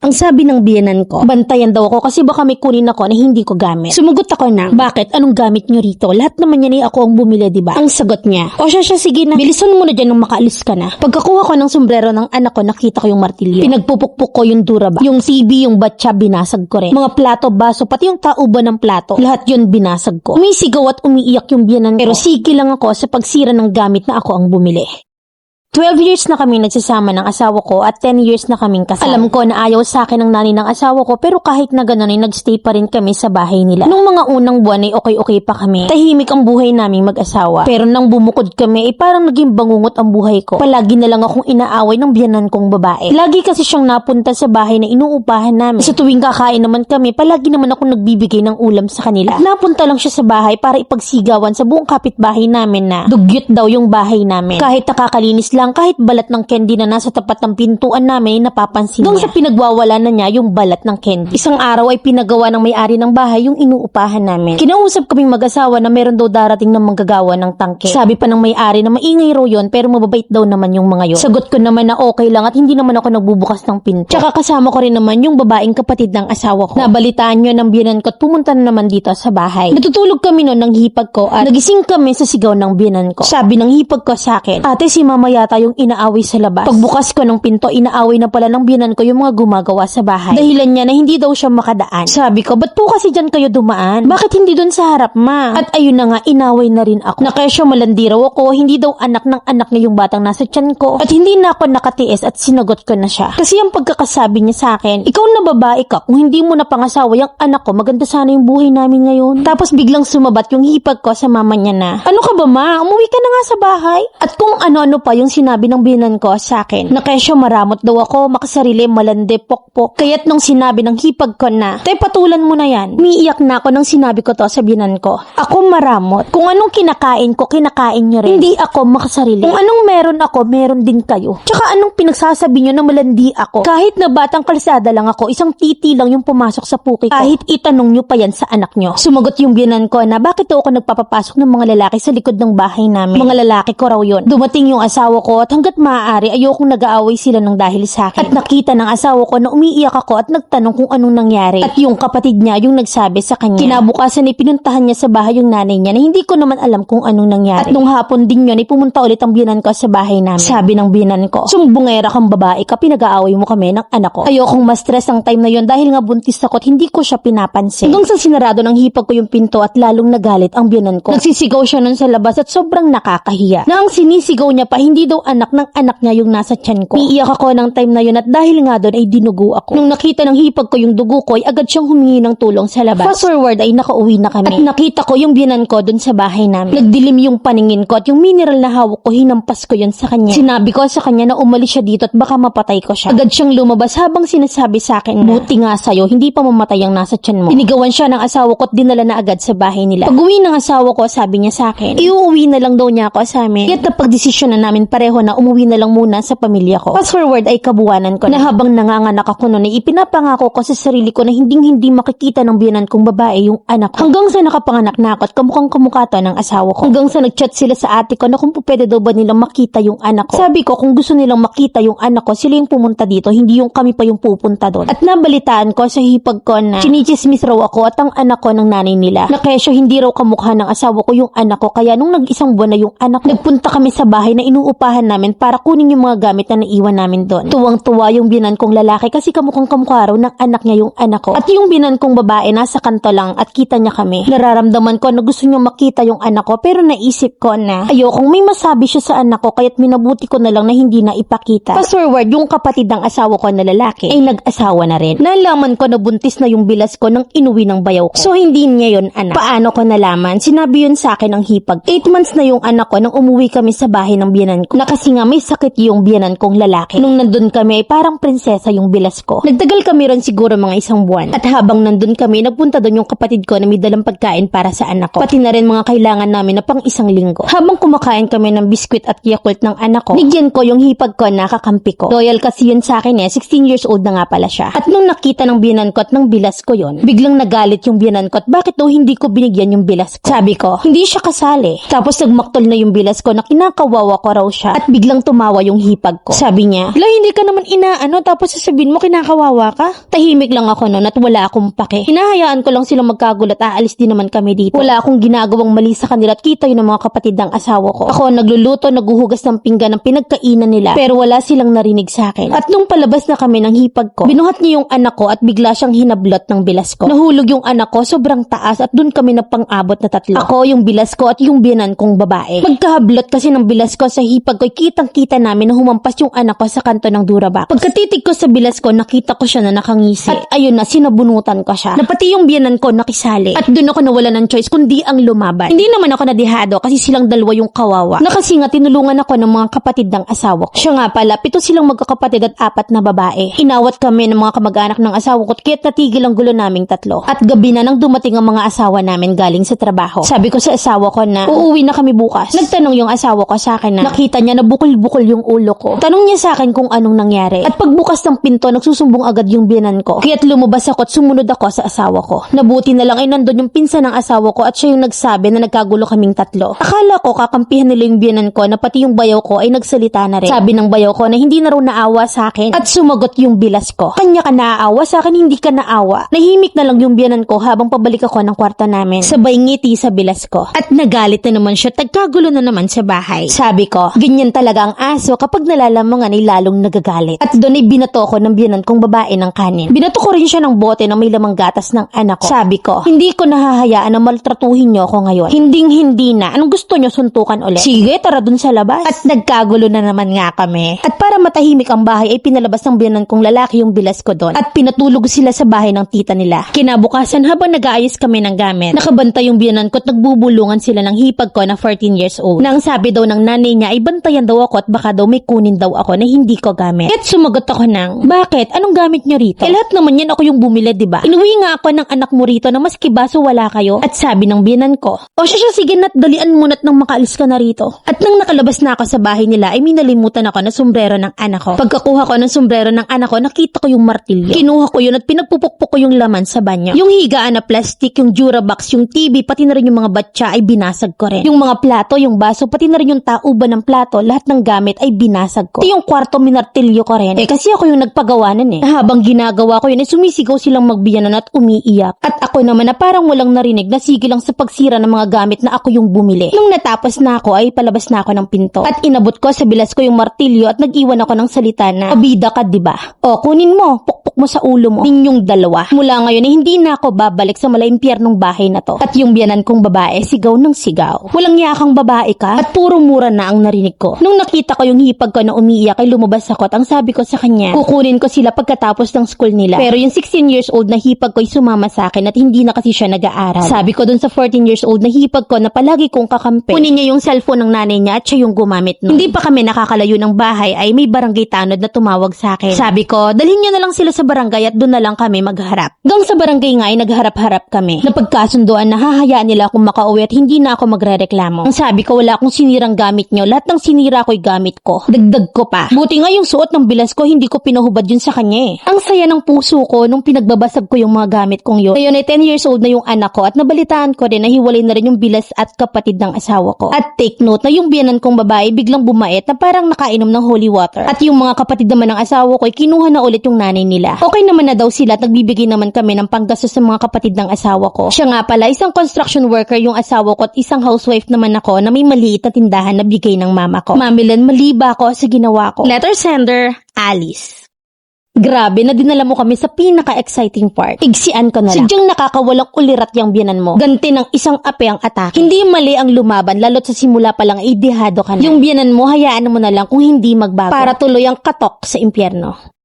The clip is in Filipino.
Ang sabi ng biyenan ko, bantayan daw ako kasi baka may kunin ako na hindi ko gamit. Sumugot ako na, bakit? Anong gamit nyo rito? Lahat naman yan ay ako ang bumili, diba? Ang sagot niya, o siya, sige na, bilisan mo na dyan nung makaalis ka na. Pagkakuha ko ng sombrero ng anak ko, nakita ko yung martilyo. Pinagpupukpuk ko yung duraba, yung CB, yung batsa, binasag ko rin. Mga plato, baso, pati yung tauban ng plato, lahat yun binasag ko. Umisigaw at umiiyak yung biyenan ko, pero sige lang ako sa pagsira ng gamit na ako ang bumili. 12 years na kami nagsasama ng asawa ko at 10 years na kaming kasal. Alam ko na ayaw sa akin ng nanay ng asawa ko, pero kahit na gano'n ay nagstay pa rin kami sa bahay nila. Nung mga unang buwan ay okay pa kami. Tahimik ang buhay naming mag-asawa. Pero nang bumukod kami ay parang naging bangungot ang buhay ko. Palagi na lang akong inaaway ng biyenan kong babae. Lagi kasi siyang napunta sa bahay na inuupahan namin. Sa tuwing kakain naman kami, palagi naman ako nagbibigay ng ulam sa kanila. At napunta lang siya sa bahay para ipagsigawan sa buong kapitbahay namin na dugyot daw yung bahay namin. Kahit nakakalinis lang, kahit balat ng candy na nasa tapat ng pintuan namin ay napapansin niya. Doon sa pinagwawala na niya yung balat ng candy. Isang araw ay pinagawa ng may-ari ng bahay yung inuupahan namin. Kinausap kaming mag-asawa na meron daw darating ng manggagawa ng tangke. Sabi pa ng may-ari na maingay raw yun pero mababait daw naman yung mga yun. Sagot ko naman na okay lang at hindi naman ako nagbubukas ng pinto. Tsaka kasama ko rin naman yung babaeng kapatid ng asawa ko. Nabalitaan nyo ng biyenan ko at pumunta na naman dito sa bahay. Natutulog kami noon ng hipag ko at nagising kami sa sigaw ng biyenan ko. Sabi ng hipag ko sa akin, ate si mama yata yung inaaway sa labas. Pagbukas ko ng pinto, inaaway na pala ng biyenan ko yung mga gumagawa sa bahay. Dahilan niya na hindi daw siya makadaan. Sabi ko, ba't po kasi dyan kayo dumaan? Bakit hindi dun sa harap, ma? At ayun na nga, inaway na rin ako. Nakesyo malandi raw ako, hindi daw anak ng anak niya yung batang nasa tiyan ko. At hindi na ako nakatiis at sinagot ko na siya. Kasi ang pagkakasabi niya sa akin, ikaw na babae ka, kung hindi mo na pangasawa yung anak ko, maganda sana yung buhay namin ngayon. Tapos biglang sumabat yung hipag ko sa mama niya na, ano ka ba ma? Umuwi ka na nga sa bahay? At kung ano-ano pa yung sinabi ng biyenan ko sa akin. Na kesyo maramot daw ako, makasarili, malandi, pokpok. Kaya't nung sinabi ng hipag ko na, tay patulan mo na yan. Umiiyak na ako nang sinabi ko to sa biyenan ko. Ako maramot. Kung anong kinakain ko, kinakain nyo rin. Hindi ako makasarili. Kung anong meron ako, meron din kayo. Tsaka anong pinagsasabi nyo na malandi ako? Kahit na batang kalsada lang ako, isang titi lang yung pumasok sa puki ko. Kahit itanong nyo pa yan sa anak nyo. Sumagot yung biyenan ko na bakit daw ako nagpapapasok ng mga lalaki sa likod ng bahay namin. Mga lalaki ko raw yun. Dumating yung asawa ko at hanggat maaari ayokong nag-aaway sila ng dahil sa akin. At nakita ng asawa ko na umiiyak ako at nagtanong kung anong nangyari. At yung kapatid niya yung nagsabi sa kanya. Kinabukasan ay pinuntahan niya sa bahay yung nanay niya na hindi ko naman alam kung anong nangyari. At nung hapon din yun ay pumunta ulit ang biyenan ko sa bahay namin. Sabi ng biyenan ko, sumbungera kang babae ka, pinag-aaway mo kami ng anak ko. Ayokong ma-stress ang time na yun dahil nga buntis ako at hindi ko siya pinapansin. Hanggang sa sinarado ng hipag ko yung pinto at lalong nagalit ang biyenan ko. Nagsisigaw siya nun sa labas at sobrang nakakahiya. Na ang sinisigaw niya pa hindi daw anak ng anak niya yung nasa tiyan ko. Iiyak ako ng time na yun at dahil nga doon ay dinugo ako. Nung nakita ng hipag ko yung dugo ko ay agad siyang humingi ng tulong sa labas. Fast forward ay nakauwi na kami. At nakita ko yung biyenan ko doon sa bahay namin. Nagdilim yung paningin ko at yung mineral na hawak ko hinampas ko yun sa kanya. Sinabi ko sa kanya na umalis siya dito at baka mapatay ko siya. Agad siyang lumabas habang sinasabi sa akin na, buti nga sa'yo, hindi pa mamatay ang nasa tiyan mo. Tinigawan siya ng asawa ko at dinala na agad sa bahay nila. Pag-uwi ng asawa ko, sabi niya sa akin, iuuwi na lang daw niya ako sa amin. Kaya't napag-desisyon na namin pareho na umuwi na lang muna sa pamilya ko. Fast forward ay kabuwanan ko na habang nanganganak ako noon ay ipinapangako ko sa sarili ko na hindi makikita ng biyenan kong babae yung anak ko. Hanggang sa nakapanganak na ako at kamukhang kamukha to ng asawa ko. Hanggang sa nagchat sila sa ate ko na kung pwede daw ba nilang makita yung anak ko. Sabi ko kung gusto nilang makita yung anak ko, sila yung pumunta dito, hindi yung kami pa yung pupunta doon. At nabalitaan ko sa hipag ko na chinichismis raw ako at ang anak ko ng nanay nila. Na kesyo hindi raw kamukha ng asawa ko yung anak ko, kaya nung nag-isang buwan na yung anak ko, nagpunta kami sa bahay na inuupahan namin para kunin yung mga gamit na naiwan namin doon. Tuwang-tuwa yung biyenan kong lalaki kasi kamukhang kamukha raw ng anak niya yung anak ko. At yung biyenan kong babae nasa kanto lang at kita niya kami. Nararamdaman ko na gusto niya makita yung anak ko pero naisip ko na ayokong may masabi siya sa anak ko kaya't minabuti ko na lang na hindi na ipakita. Fast forward, yung kapatid ng asawa ko na lalaki ay nag-asawa na rin. Nalaman ko na buntis na yung bilas ko nang inuwi ng bayaw ko. So hindi niya yun anak. Paano ko nalaman? Sinabi yun sa akin ng hipag. 8 months na yung anak ko nang umuwi kami sa bahay ng biyenan ko. Na kasi nga may sakit yung biyenan kong lalaki. Nung nandun kami ay parang prinsesa yung bilas ko. Nagtagal kami ron siguro mga 1 buwan. At habang nandun kami, nagpunta doon yung kapatid ko na may dalang pagkain para sa anak ko. Pati na rin mga kailangan namin na pang 1 linggo. Habang kumakain kami ng biskwit at Yakult ng anak ko, bigyan ko yung hipag ko na kakampi ko. Loyal kasi yun sa akin 16 years old na nga pala siya. At nung nakita ng biyenan ko at ng bilas ko yun, biglang nagalit yung biyenan ko at bakit daw hindi ko binigyan yung bilas ko. Sabi ko, hindi siya kasali. Tapos nagmaktol na yung bilas ko na kinakawawa ko raw siya. At biglang tumawa yung hipag ko. Sabi niya, "La, hindi ka naman inaano tapos sasabihin mo kinakawawa ka?" Tahimik lang ako noon at wala akong pake. Hinahayaan ko lang silang magkagulat, aalis din naman kami dito. Wala akong ginagawang mali sa kanila at kita yun ng mga kapatid ng asawa ko. Ako nagluluto, naguhugas ng pinggan ng pinagkainan nila pero wala silang narinig sa akin. At nung palabas na kami ng hipag ko, binuhat niya yung anak ko at bigla siyang hinablot ng bilas ko. Nahulog yung anak ko, sobrang taas at dun kami na pang-abot na tatlo. Ako, yung bilas ko at yung biyanan kong babae. Magkahablot kasi ng bilas ko sa hipag ko, kitang-kita namin na humampas yung anak ko sa kanto ng Durabox. Pagkatitig ko sa bilas ko, nakita ko siya na nakangisi. At ayun na, sinabunutan ko siya. Napati yung biyanan ko nakisali. At dun ako nawala ng choice kundi ang lumaban. Hindi naman ako nadihado kasi silang dalawa yung kawawa. Nakasi nga tinulungan ako ng mga kapatid ng asawa ko. Siya nga pala, 7 silang magkakapatid at 4 na babae. Inawat kami ng mga kamag-anak ng asawa ko kaya't natigil ang gulo naming 3. At gabi na nang dumating ang mga asawa namin galing sa trabaho. Sabi ko sa asawa ko na uuwi na kami bukas. Nagtanong yung asawa ko sa akin na nakita niya na bukol-bukol yung ulo ko. Tanong niya sa akin kung anong nangyari. At pagbukas ng pinto, nagsusumbong agad yung biyanan ko. Kaya't lumabas ako at sumunod ako sa asawa ko. Nabuti na lang ay nandun yung pinsan ng asawa ko at siya yung nagsabi na nagkagulo kaming 3. Akala ko kakampihan nila yung biyanan ko na pati yung bayaw ko ay nagsalita na rin. Sabi ng bayaw ko na hindi na raw naawa sa akin at sumagot yung bilas ko. Kanya ka naaawa, sa akin hindi ka naawa. Nahimik na lang yung biyanan ko habang pabalik ako ng kwarto namin. Sabay ngiti sa bilas ko. At nagalit na naman siya, tagkagulo na naman sa bahay. Sabi ko, ganyan talaga ang aso kapag nalalamangan ay lalong nagagalit. At doon ay binato ko ng biyanan kong babae ng kanin. Binato ko rin siya ng bote na may lamang gatas ng anak ko. Sabi ko, hindi ko nahahayaan na maltratuhin niyo ako ngayon. Hindi na. Anong gusto niyo, suntukan ulit? Sige, tara dun sa labas. At nagkagulo na naman nga kami. At para matahimik ang bahay ay pinalabas ng biyanan kong lalaki yung bilas ko doon. At pinatulog sila sa bahay ng tita nila. Kinabukasan habang nag-aayos kami ng gamit, nakabantay yung biyanan ko at nagbubulungan sila ng hipag ko na 14 years old. Nang sabi daw ng nanay niya ay bantayan daw ako at baka daw may kunin daw ako na hindi ko gamit. At sumagot ako ng, "Bakit? Anong gamit niyo rito? Eh lahat naman yan ako yung bumili, diba? Inuwi nga ako ng anak mo rito na maski baso wala kayo." At sabi ng biyanan ko, "O siya, sige na't dalian mo na't nang makaalis ka na rito." At nang nakalabas na ako sa bahay nila ay minalimutan ako ng sombrero ng anak ko. Pagkakuha ko ng sombrero ng anak ko, nakita ko yung martilyo. Kinuha ko yun at pinagpupukpok ko yung laman sa banyo. Yung higaan na plastic, yung Durabox, yung TV, pati na rin yung mga batya ay binasag ko rin. Yung mga plato, yung baso, pati na rin yung tauban ng plato, lahat ng gamit ay binasag ko. Pati yung kwarto minartilyo ko rin. Kasi ako yung nagpagawa nun eh. Habang ginagawa ko yun, sumisigaw silang magbiyanan at umiiyak. At ako naman na parang walang narinig, nasigi lang sa pagsira ng mga gamit na ako yung bumili. Nung natapos na ako ay palabas na ako ng pinto. At inabot ko sa bilas ko yung martilyo at nag-iwan ako ng salita na, "Abida ka, diba? O, kunin mo, pukpuk mo sa ulo mo. Ninyong dalawa. Mula ngayon hindi na ako babalik sa malaimpyernong bahay na to." At yung biyanan kong babae, sigaw ng sigaw. Walang yakang babae ka? At puro mura na ang narinig ko. Nung nakita ko yung hipag ko na umiiyak ay lumabas ako at ang sabi ko sa kanya, kukunin ko sila pagkatapos ng school nila. Pero yung 16 years old na hipag ko ay sumama sa akin at hindi na kasi siya nag-aaral. Sabi ko dun sa 14 years old na hipag ko na palagi kong kakampi, kunin niya yung cellphone ng nanay niya at siya yung gumamit nun. Hindi pa kami nakakalayo ng bahay ay may barangay tanod na tumawag sa akin. Sabi ko, dalhin niyo na lang sila sa barangay at doon na lang kami magharap. Hanggang sa barangay nga ay nagharap-harap kami. Napagkasunduan na hahayaan nila akong makauwi at hindi na ako magrereklamo. Ang sabi ko, wala akong sinirang gamit niyo. Lahat ng sinira ko'y gamit ko. Dagdag ko pa. Buti nga yung suot ng bilas ko, hindi ko pinahubad yun sa kanya eh. Ang saya ng puso ko nung pinagbabasag ko yung mga gamit kong yun. Ngayon ay 10 years old na yung anak ko at nabalitaan ko rin na hiwalay na rin yung bilas at kapatid ng asawa ko. At take note na yung biyanan kong babae biglang bumait na parang nakainom ng holy water. At yung mga kapatid naman ng asawa ko ay kinuha na ulit yung nanay nila. Okay naman na daw sila at nagbibigay naman kami ng panggastos sa mga kapatid ng asawa ko. Siya nga pala, isang construction worker yung asawa ko at isang housewife naman ako na may maliit na tindahan na bigay ng mama ko. Mamilan, mali ba ako sa ginawa ko? Letter sender, Alice. Grabe na dinala mo kami sa pinaka-exciting part. Igsian ko na lang. Sadyang nakakawalang ulirat yung biyanan mo. Ganti ng isang ape ang atake. Hindi mali ang lumaban, lalo't sa simula pa lang idihado ka na. Yung biyanan mo, hayaan mo na lang kung hindi magbago. Para tuloy ang katok sa impyerno.